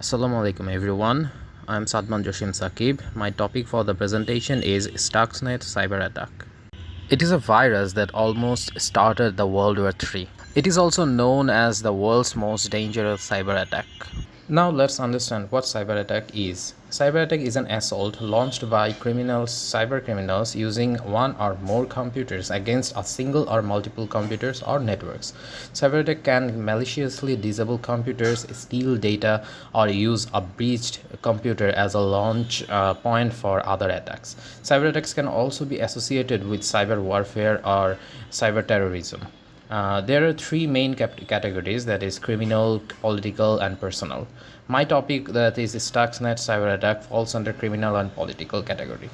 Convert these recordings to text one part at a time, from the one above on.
Assalamu alaikum everyone. I'm Sadman Joshim Saqib. My topic for the presentation is Stuxnet Cyber Attack. It is a virus that almost started the World War III. It is also known as the world's most dangerous cyber attack. Now let's understand what cyber attack is. Cyber attack is an assault launched by cyber criminals using one or more computers against a single or multiple computers or networks. Cyber attack can maliciously disable computers, steal data, or use a breached computer as a launch point for other attacks. Cyber attacks can also be associated with cyber warfare or cyber terrorism. There are three main categories, that is criminal, political, and personal. My topic, that is Stuxnet Cyber Attack, falls under criminal and political category.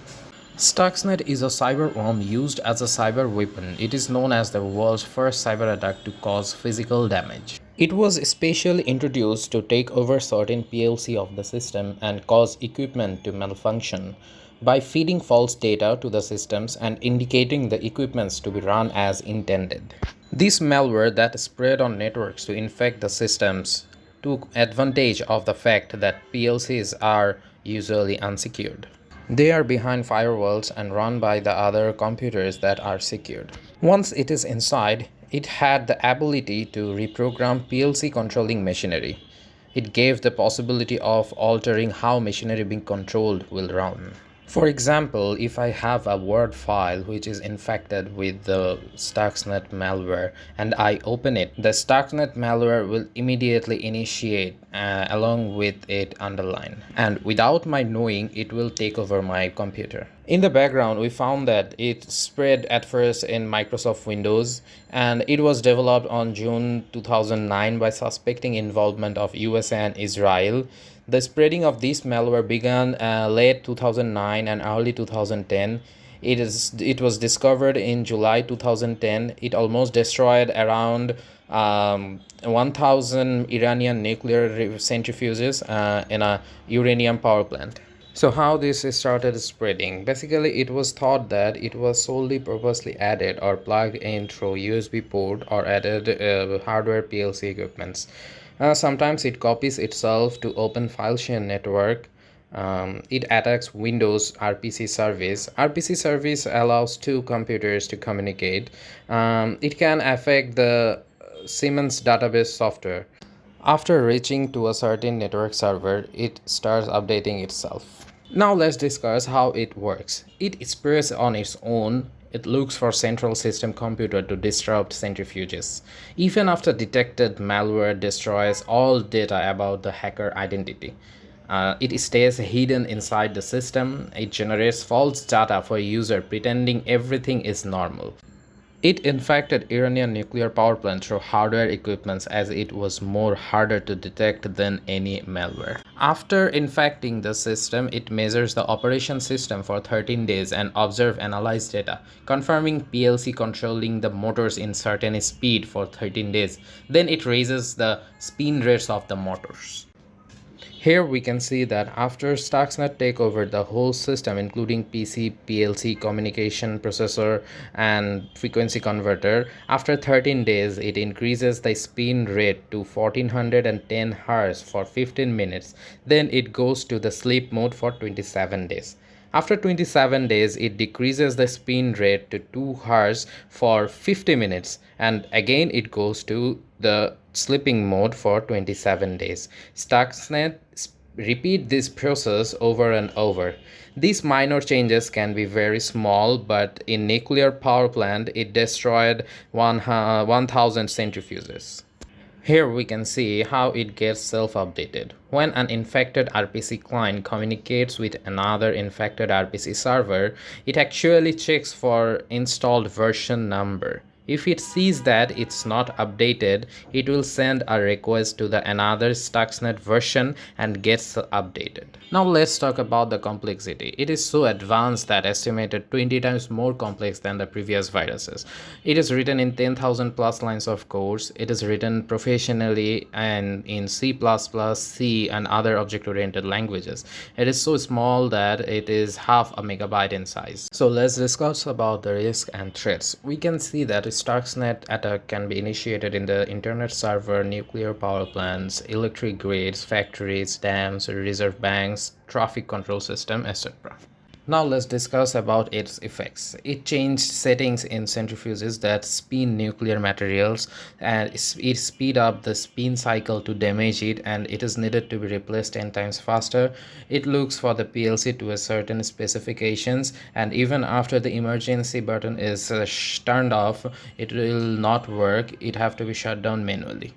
Stuxnet is a cyber worm used as a cyber weapon. It is known as the world's first cyber attack to cause physical damage. It was specially introduced to take over certain PLC of the system and cause equipment to malfunction by feeding false data to the systems and indicating the equipments to be run as intended. This malware that spread on networks to infect the systems took advantage of the fact that PLCs are usually unsecured. They are behind firewalls and run by the other computers that are secured. Once it is inside, it had the ability to reprogram PLC controlling machinery. It gave the possibility of altering how machinery being controlled will run. For example, if I have a Word file which is infected with the Stuxnet malware and I open it, the Stuxnet malware will immediately initiate along with it underline, and without my knowing, it will take over my computer. In the background, we found that it spread at first in Microsoft Windows, and it was developed on June 2009 by suspecting involvement of USA and Israel. The spreading of this malware began late 2009 and early 2010. It was discovered in July 2010. It almost destroyed around 1,000 Iranian nuclear centrifuges in a uranium power plant. So how this started spreading? Basically, it was thought that it was solely purposely added or plugged in through USB port or added hardware PLC equipments. Sometimes it copies itself to open file share network. It attacks Windows RPC service. RPC service allows two computers to communicate. It can affect the Siemens database software. After reaching to a certain network server, it starts updating itself. Now let's discuss how it works. It spreads on its own. It looks for central system computer to disrupt centrifuges. Even after detected, malware destroys all data about the hacker identity. It stays hidden inside the system. It generates false data for user pretending everything is normal. It infected Iranian nuclear power plant through hardware equipments as it was more harder to detect than any malware. After infecting the system, it measures the operation system for 13 days and analyze data, confirming PLC controlling the motors in certain speed for 13 days. Then it raises the spin rates of the motors. Here we can see that after Stuxnet take over the whole system, including PC, PLC, communication processor, and frequency converter, after 13 days, it increases the spin rate to 1410 Hz for 15 minutes. Then it goes to the sleep mode for 27 days. After 27 days, it decreases the spin rate to 2 Hz for 50 minutes, and again it goes to the sleeping mode for 27 days. Stuxnet repeat this process over and over. These minor changes can be very small, but in nuclear power plant, it destroyed 1,000 centrifuges. Here we can see how it gets self-updated. When an infected RPC client communicates with another infected RPC server, it actually checks for installed version number. If it sees that it's not updated, it will send a request to the another Stuxnet version and gets updated. Now let's talk about the complexity. It is so advanced that estimated 20 times more complex than the previous viruses. It is written in 10,000 plus lines of code. It is written professionally and in C++, C, and other object-oriented languages. It is so small that it is half a megabyte in size. So let's discuss about the risk and threats. We can see that Stuxnet attack can be initiated in the internet server, nuclear power plants, electric grids, factories, dams, reserve banks, traffic control system, etc. Now let's discuss about its effects. It changed settings in centrifuges that spin nuclear materials, and it speed up the spin cycle to damage it, and it is needed to be replaced 10 times faster. It looks for the PLC to a certain specifications, and even after the emergency button is turned off, it will not work. It have to be shut down manually.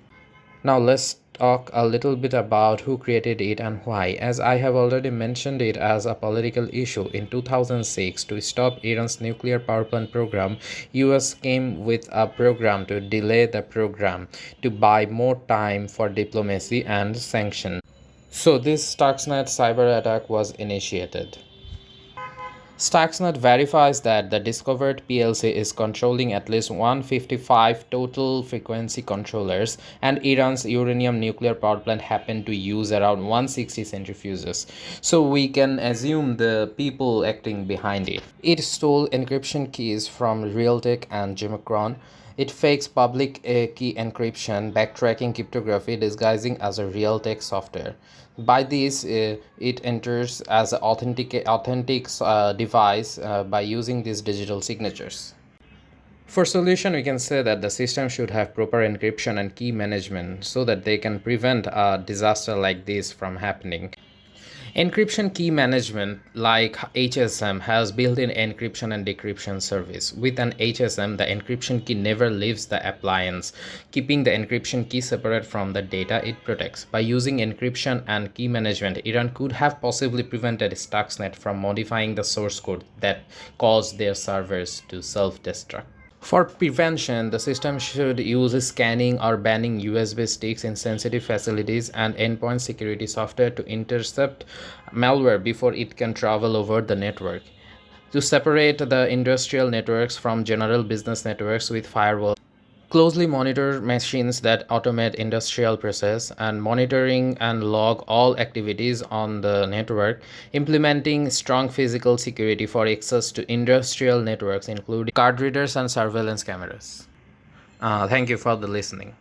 Now let's talk a little bit about who created it and why. As I have already mentioned it as a political issue, in 2006 to stop Iran's nuclear power plant program, US came with a program to delay the program to buy more time for diplomacy and sanction. So this Stuxnet cyber attack was initiated. Stuxnet verifies that the discovered PLC is controlling at least 155 total frequency controllers, and Iran's uranium nuclear power plant happened to use around 160 centrifuges. So we can assume the people acting behind it. It stole encryption keys from Realtek and Gemacron. It fakes public key encryption, backtracking cryptography disguising as a Realtek software. By this, it enters as an authentic device by using these digital signatures. For solution, we can say that the system should have proper encryption and key management so that they can prevent a disaster like this from happening. Encryption key management like HSM has built-in encryption and decryption service. With an HSM, the encryption key never leaves the appliance, keeping the encryption key separate from the data it protects. By using encryption and key management, Iran could have possibly prevented Stuxnet from modifying the source code that caused their servers to self-destruct. For prevention, the system should use scanning or banning USB sticks in sensitive facilities and endpoint security software to intercept malware before it can travel over the network. To separate the industrial networks from general business networks with firewalls. Closely monitor machines that automate industrial process and monitoring and log all activities on the network, implementing strong physical security for access to industrial networks including card readers and surveillance cameras. Thank you for the listening.